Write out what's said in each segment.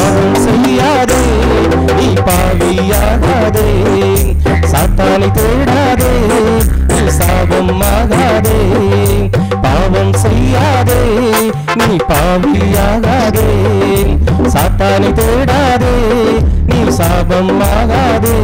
பாவம் செய்யாதே, நீ பாவியாகாதே. சாத்தானை தேடாதே, நீ சாபம் ஆகாதே. பாவம் செய்யாதே, நீ பாவியாகாதே. சாத்தானை தேடாதே, நீ சாபம் ஆகாதே.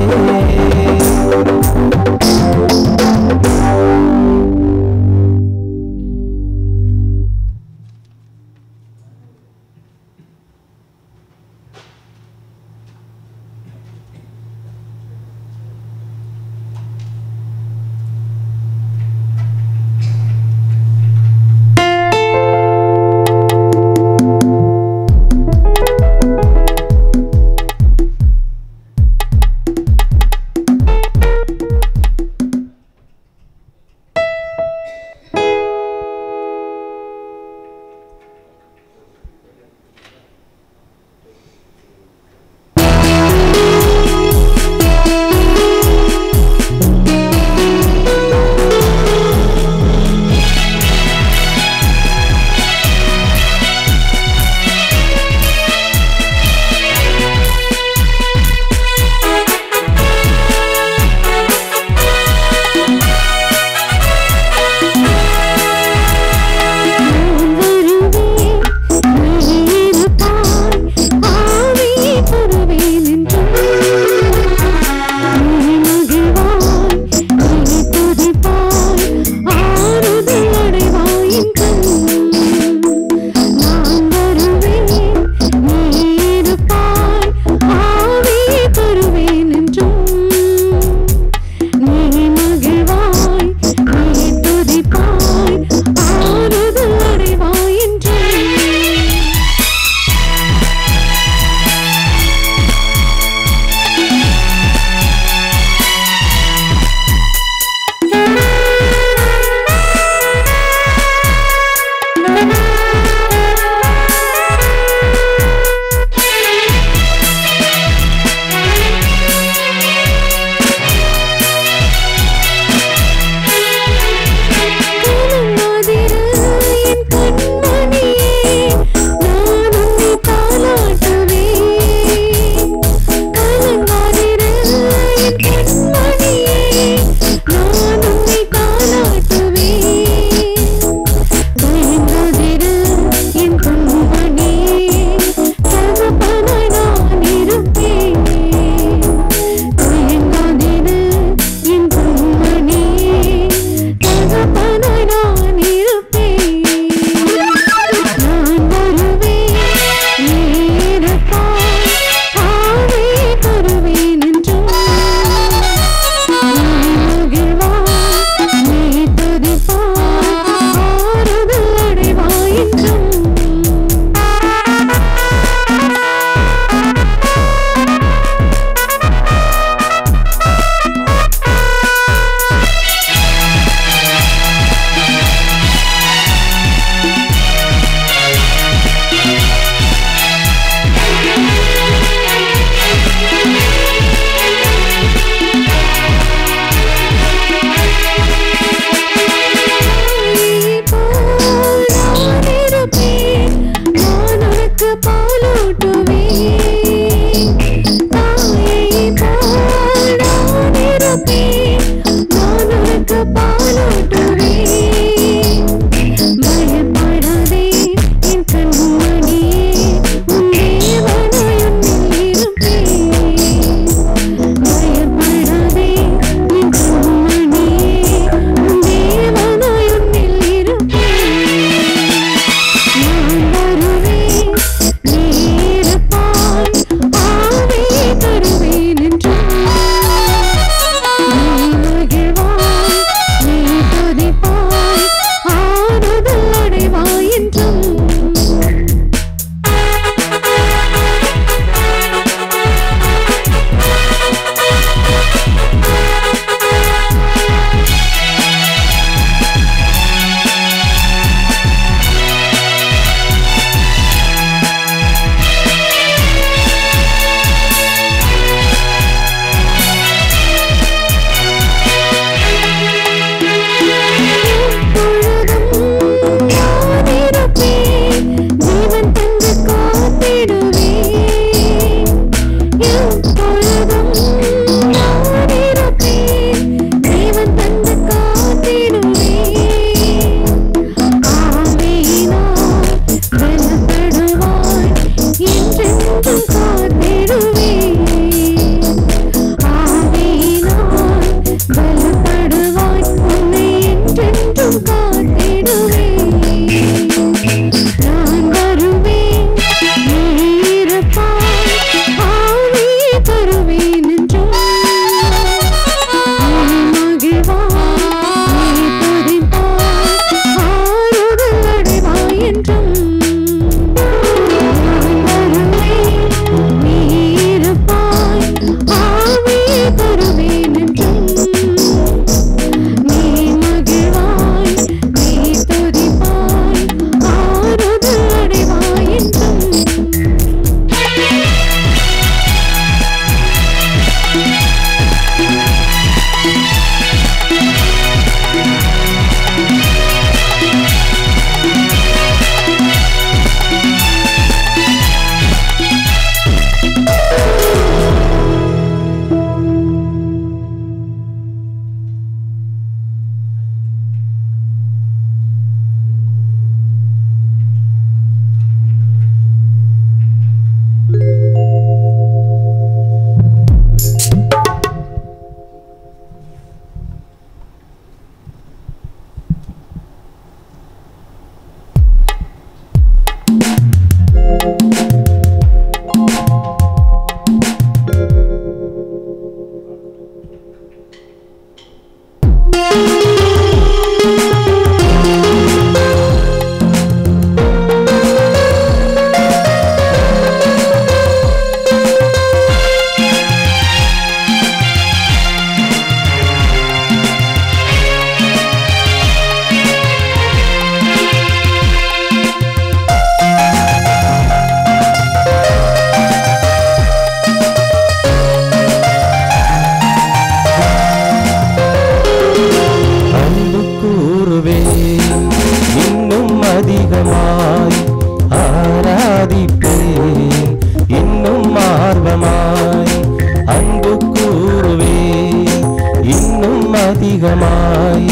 அதிகமாய்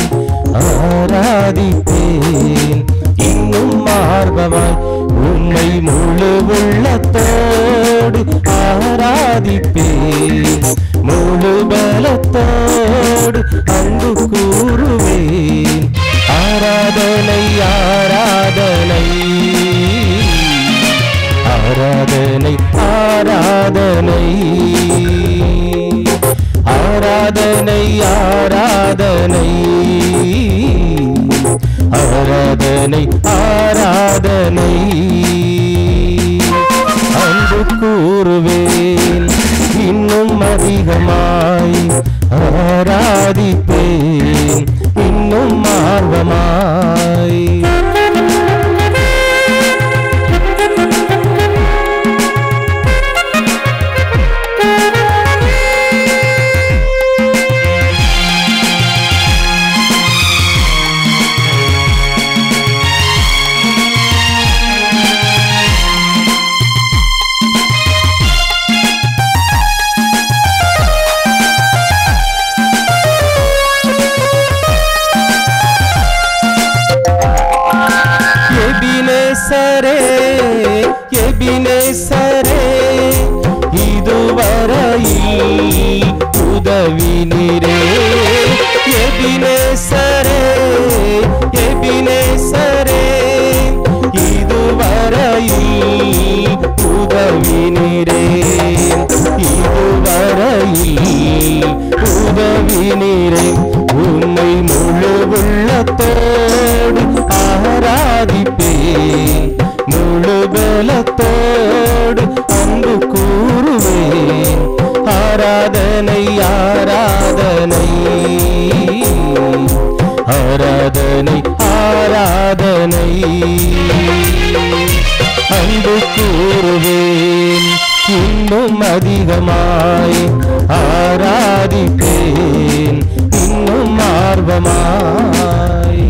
ஆராதிப்பேன் இன்னும் மார்பமாய் உம்மை முழு உள்ளத்தோடு ஆராதிப்பேன் முழு பலத்தோடு அன்பு கூறுவேன் ஆராதனை ஆராதனை ஆராதனை ஆராதனை ஆராதனை ஆராதனை ஆராதனை ஆராதனை அன்பு கூறுவேன் இன்னும் அதிகமாய் ஆராதிப்பேன் இன்னும் ஆர்வமாய் எபினேசரே இதுவரையில் உதவினீரே எபினேசரே எபினேசரே இதுவரையில் உதவினீரே இதுவரையில் உதவினீரே உம்மை முழு உள்ளத்தோடு ஆராதிப்பேன் முழு பலத்தோடு அன்பு கூறுவேன் ஆராதனை ஆராதனை ஆராதனை ஆராதனை அன்பு கூறுவேன் இன்னும் அதிகமாய் ஆராதிப்பேன் இன்னும் ஆர்வமாய்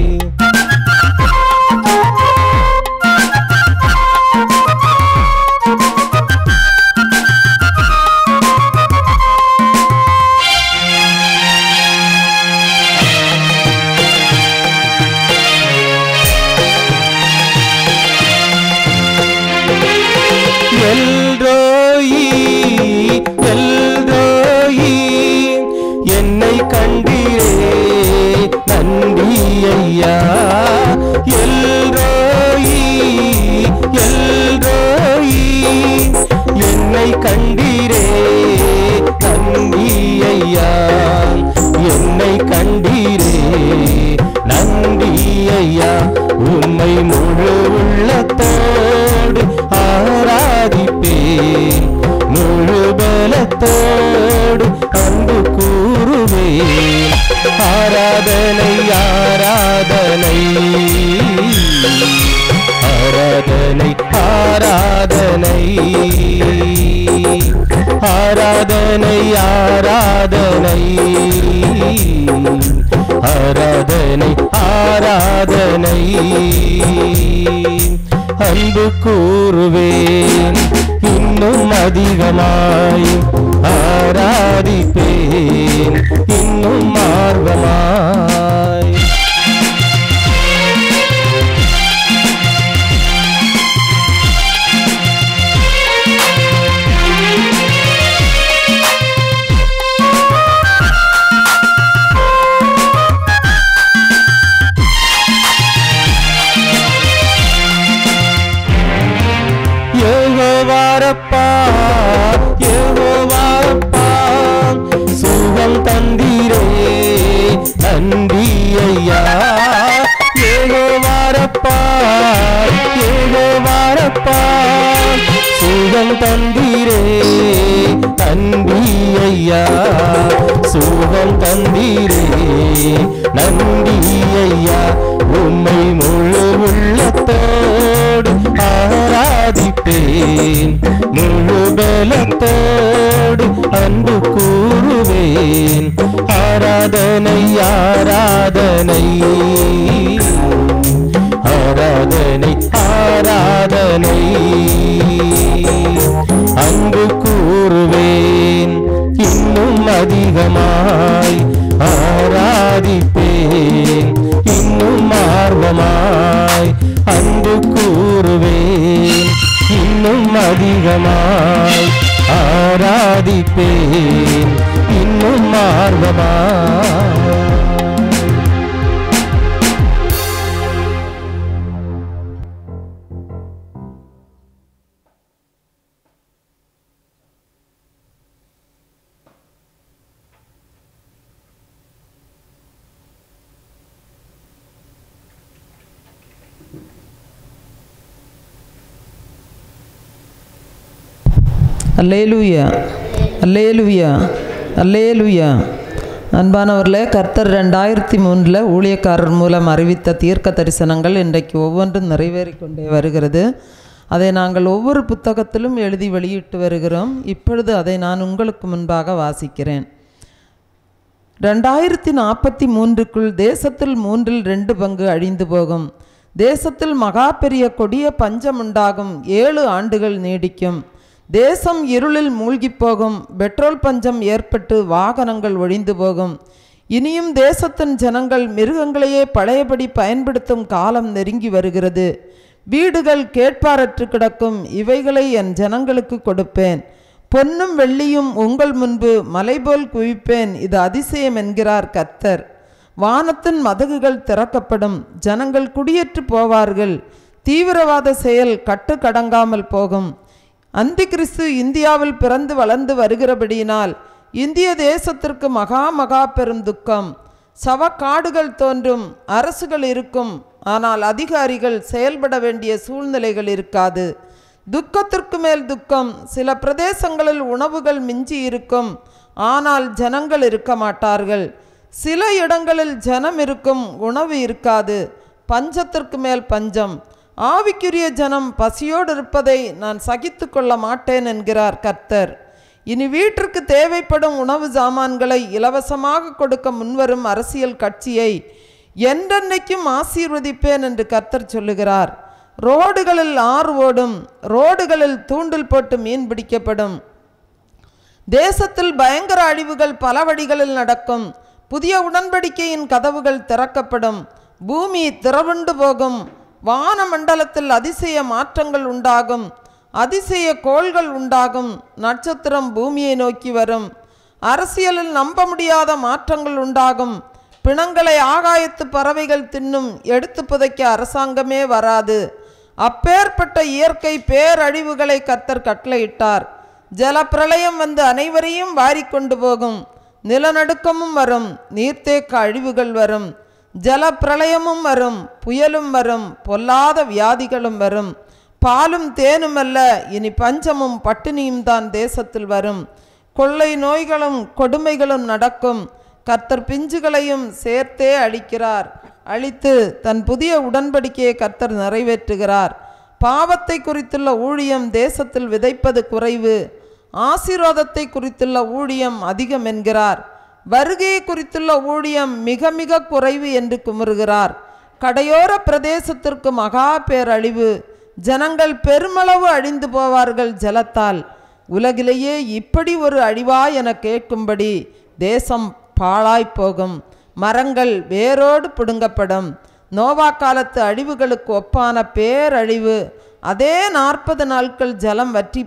ஐயா. எல்ரோயி எல்ரோயி, என்னை கண்டீரே நன்றி ஐயா. என்னை கண்டீரே நன்றி ஐயா. உம்மை முழு உள்ளத்தோடு ஆராதிப்பேன், முழு பலத்தோடு அன்பு கூறுவேன். ஆராதனை ஆராதனை ஆராதனை ஆராதனை ஆராதனை ஆராதனை ஆராதனை ஆராதனை. அன்பு கூறுவேன் இன்னும் அதிகமாய், ஆராதிப்பேன் இன்னும் ஆர்வமாய். யெகோவாரப்பா யெகோவாரப்பா, சுகம் தந்தீரே நன்றி ஐயா. யெகோவாரப்பா யெகோவாரப்பா, சுகம் தந்தீரே நன்றி ஐயா. சுகம் தந்தீரே நன்றி ஐயா. உம்மை முழு உள்ளத்தோடு ஆராதிப்பேன், முழு பலத்தோடு அன்பு கூறுவேன். ஆராதனை ஆராதனை ஆராதனை ஆராதனை. அன்பு கூறுவேன் இன்னும் அதிகமாய், ஆராதிப்பேன் இன்னும் ஆர்வமாய். அன்பு கூறுவேன் இன்னும் அதிகமாய், ஆராதிப்பேன் இன்னும் ஆர்வமாய். அல்லேலூயா அல்லேலூயா அல்லேலூயா. அன்பானவர்களே, கர்த்தர் 2003 ஊழியக்காரர் மூலம் அறிவித்த தீர்க்க தரிசனங்கள் இன்றைக்கு ஒவ்வொன்றும் நிறைவேறிக் கொண்டே வருகிறது. அதை நாங்கள் ஒவ்வொரு புத்தகத்திலும் எழுதி வெளியிட்டு வருகிறோம். இப்பொழுது அதை நான் உங்களுக்கு முன்பாக வாசிக்கிறேன். 2043க்குள் தேசத்தில் 2 பங்கு அழிந்து போகும். தேசத்தில் மகா பெரிய கொடிய பஞ்சம் உண்டாகும். 7 ஆண்டுகள் நீடிக்கும். தேசம் இருளில் மூழ்கி போகும். பெட்ரோல் பஞ்சம் ஏற்பட்டு வாகனங்கள் ஒழிந்து போகும். இனியும் தேசத்தின் ஜனங்கள் மிருகங்களையே பழையபடி பயன்படுத்தும் காலம் நெருங்கி வருகிறது. வீடுகள் கேட்பாரற்று கிடக்கும். இவைகளை என் ஜனங்களுக்கு கொடுப்பேன். பொன்னும் வெள்ளியும் உங்கள் முன்பு மலைபோல் குவிப்பேன். இது அதிசயம் என்கிறார் கர்த்தர். வானத்தின் மதகுகள் திறக்கப்படும். ஜனங்கள் குடியேற்று போவார்கள். தீவிரவாத செயல் கட்டுக்கடங்காமல் போகும். அந்தி கிறிஸ்து இந்தியாவில் பிறந்து வளர்ந்து வருகிறபடியினால் இந்திய தேசத்திற்கு மகா பெரும் துக்கம். சவக்காடுகள் தோன்றும். அரசுகள் இருக்கும், ஆனால் அதிகாரிகள் செயல்பட வேண்டிய சூழ்நிலைகள் இருக்காது. துக்கத்திற்கு மேல் துக்கம். சில பிரதேசங்களில் உணவுகள் மிஞ்சி இருக்கும், ஆனால் ஜனங்கள் இருக்க மாட்டார்கள். சில இடங்களில் ஜனம் இருக்கும், உணவு இருக்காது. பஞ்சத்திற்கு மேல் பஞ்சம். ஆவிக்குரிய ஜனம் பசியோடு இருப்பதை நான் சகித்து கொள்ள மாட்டேன் என்கிறார் கர்த்தர். இனி வீட்டிற்கு தேவைப்படும் உணவு சாமான்களை இலவசமாக கொடுக்க முன்வரும் அரசியல் கட்சியை என்றென்னைக்கும் ஆசீர்வதிப்பேன் என்று கர்த்தர் சொல்லுகிறார். ரோடுகளில் ஆறு ஓடும். ரோடுகளில் தூண்டில் போட்டு மீன் பிடிக்கப்படும். தேசத்தில் பயங்கர அழிவுகள் பல வழிகளில் நடக்கும். புதிய உடன்படிக்கையின் கதவுகள் திறக்கப்படும். பூமி திறவுண்டு போகும். வான மண்டலத்தில் அதிசய மாற்றங்கள் உண்டாகும். அதிசய கோள்கள் உண்டாகும். நட்சத்திரம் பூமியை நோக்கி வரும். அரசியலில் நம்ப முடியாத மாற்றங்கள் உண்டாகும். பிணங்களை ஆகாயத்து பறவைகள் தின்னும், எடுத்து புதைக்க அரசாங்கமே வராது. அப்பேற்பட்ட இயற்கை பேரழிவுகளை கர்த்தர் கட்டளையிட்டார். ஜலப்பிரளயம் வந்து அனைவரையும் வாரிக்கொண்டு போகும். நிலநடுக்கமும் வரும், நீர்த்தேக்க அழிவுகள் வரும், ஜலப்பிரளயமும் வரும், புயலும் வரும், பொல்லாத வியாதிகளும் வரும். பாலும் தேனும் அல்ல, இனி பஞ்சமும் பட்டினியும் தான் தேசத்தில் வரும். கொள்ளை நோய்களும் கொடுமைகளும் நடக்கும். கர்த்தர் பிஞ்சுகளையும் சேர்த்தே அழிக்கிறார். அழித்து தன் புதிய உடன்படிக்கையை கர்த்தர் நிறைவேற்றுகிறார். பாவத்தை குறித்துள்ள ஊழியம் தேசத்தில் விதைப்பது குறைவு, ஆசீர்வாதத்தை குறித்துள்ள ஊழியம் அதிகம் என்கிறார். வருகையை குறித்துள்ள ஊழியம் மிக மிக குறைவு என்று குமுறுகிறார். கடையோர பிரதேசத்திற்கு மகா பேரழிவு. ஜனங்கள் பெருமளவு அழிந்து போவார்கள் ஜலத்தால். உலகிலேயே இப்படி ஒரு அழிவா என கேட்கும்படி தேசம் பாழாய்ப்போகும். மரங்கள் வேரோடு பிடுங்கப்படும். நோவா காலத்து அழிவுகளுக்கு ஒப்பான பேரழிவு. அதே 40 நாட்கள் ஜலம் வற்றி